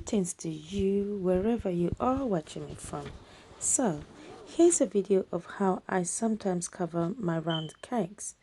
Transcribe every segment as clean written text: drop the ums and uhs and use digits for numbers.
Greetings to you wherever you are watching me from. So, here's a video of how I sometimes cover my round cakes,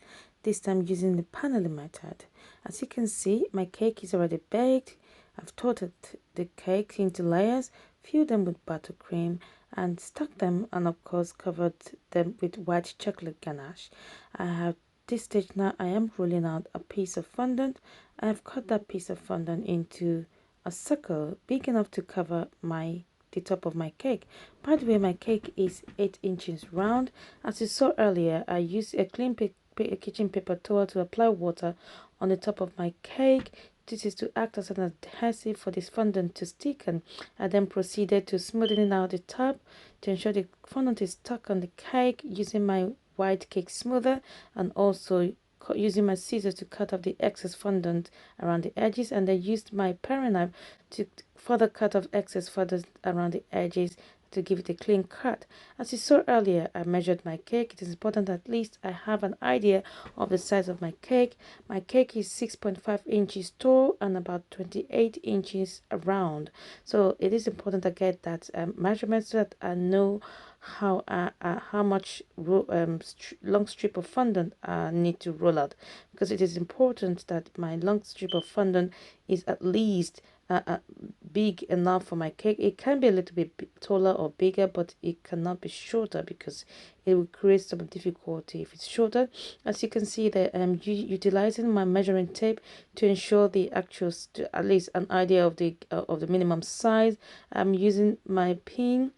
this time using the Penelling method. As you can see, my cake is already baked. I've toasted the cake into layers, filled them with buttercream, and stuck them, and of course covered them with white chocolate ganache. I have this stage now. I am rolling out a piece of fondant. I have cut that piece of fondant into a circle big enough to cover the top of my cake. By the way, my cake is 8 inches round. As you saw earlier, I used a clean kitchen paper towel to apply water on the top of my cake. This is to act as an adhesive for this fondant to stick, and I then proceeded to smoothing out the top to ensure the fondant is stuck on the cake using my white cake smoother, and also using my scissors to cut off the excess fondant around the edges, and I used my paring knife to further cut off excess fondant around the edges to give it a clean cut. As you saw earlier, I measured my cake. It is important at least I have an idea of the size of my cake. My cake is 6.5 inches tall and about 28 inches around, so it is important to get that measurement so that I know how much long strip of fondant I need to roll out, because it is important that my long strip of fondant is at least big enough for my cake. It can be a little bit taller or bigger, but it cannot be shorter because it will create some difficulty if it's shorter. As you can see that I'm utilizing my measuring tape to ensure the actual at least an idea of the minimum size. I'm using my pin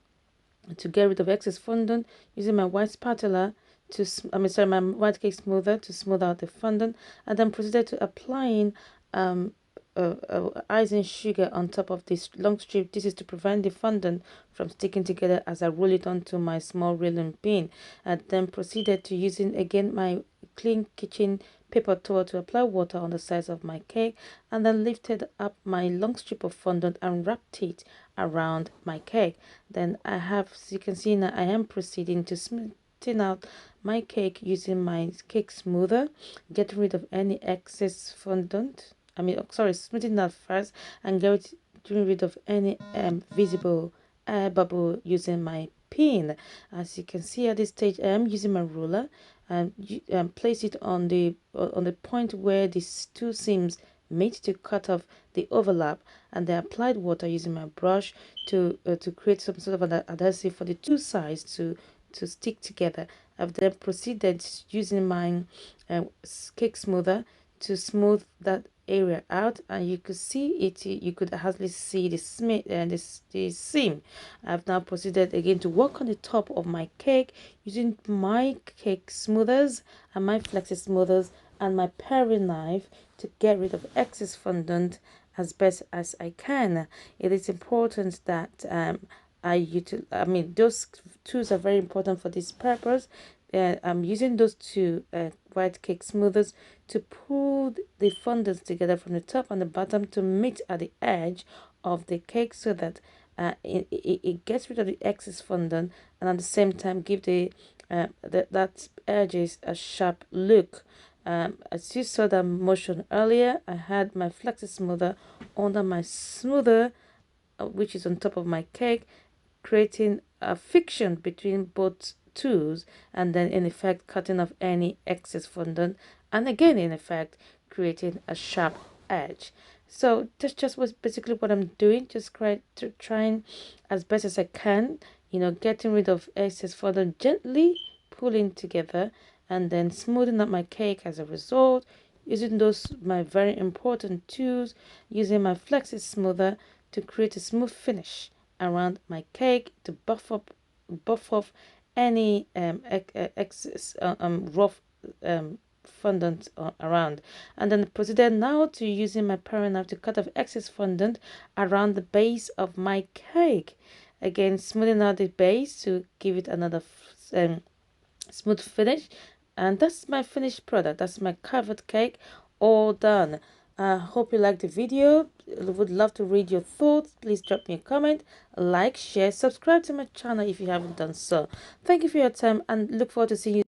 to get rid of excess fondant, using my white spatula to my white cake smoother to smooth out the fondant, and then proceeded to applying icing sugar on top of this long strip. This is to prevent the fondant from sticking together as I roll it onto my small rolling pin. And then proceeded to using again my clean kitchen paper towel to apply water on the sides of my cake, and then lifted up my long strip of fondant and wrapped it around my cake. Then I have, as you can see now, I am proceeding to smoothing out my cake using my cake smoother, getting rid of any excess fondant. Smoothing out first and getting rid of any visible air bubble using my pin. As you can see at this stage, I am using my ruler and place it on the point where these two seams meet to cut off the overlap, and then applied water using my brush to create some sort of an adhesive for the two sides to stick together. I've then proceeded using my cake smoother to smooth that area out, and you could see it. You could hardly see the seam. I've now proceeded again to work on the top of my cake using my cake smoothers and my Flexi-Smoothers and my paring knife to get rid of excess fondant as best as I can. It is important that those tools are very important for this purpose. I'm using those two white cake smoothers to pull the fondants together from the top and the bottom to meet at the edge of the cake, so that it gets rid of the excess fondant, and at the same time give that edges a sharp look. As you saw that motion earlier, I had my Flexi-Smoother under my smoother, which is on top of my cake, creating a friction between both tools, and then in effect cutting off any excess fondant, and again in effect creating a sharp edge. So that's just was basically what I'm doing, just trying as best as I can, getting rid of excess fondant, gently pulling together, and then smoothing out my cake as a result, using those my very important tools, using my Flexi-Smoother to create a smooth finish around my cake to buff off any excess rough fondant around, and then proceeded now to using my paring knife to cut off excess fondant around the base of my cake, again smoothing out the base to give it another smooth finish. And that's my finished product. That's my covered cake, all done. I hope you liked the video. I would love to read your thoughts. Please drop me a comment, like, share, subscribe to my channel if you haven't done so. Thank you for your time, and look forward to seeing you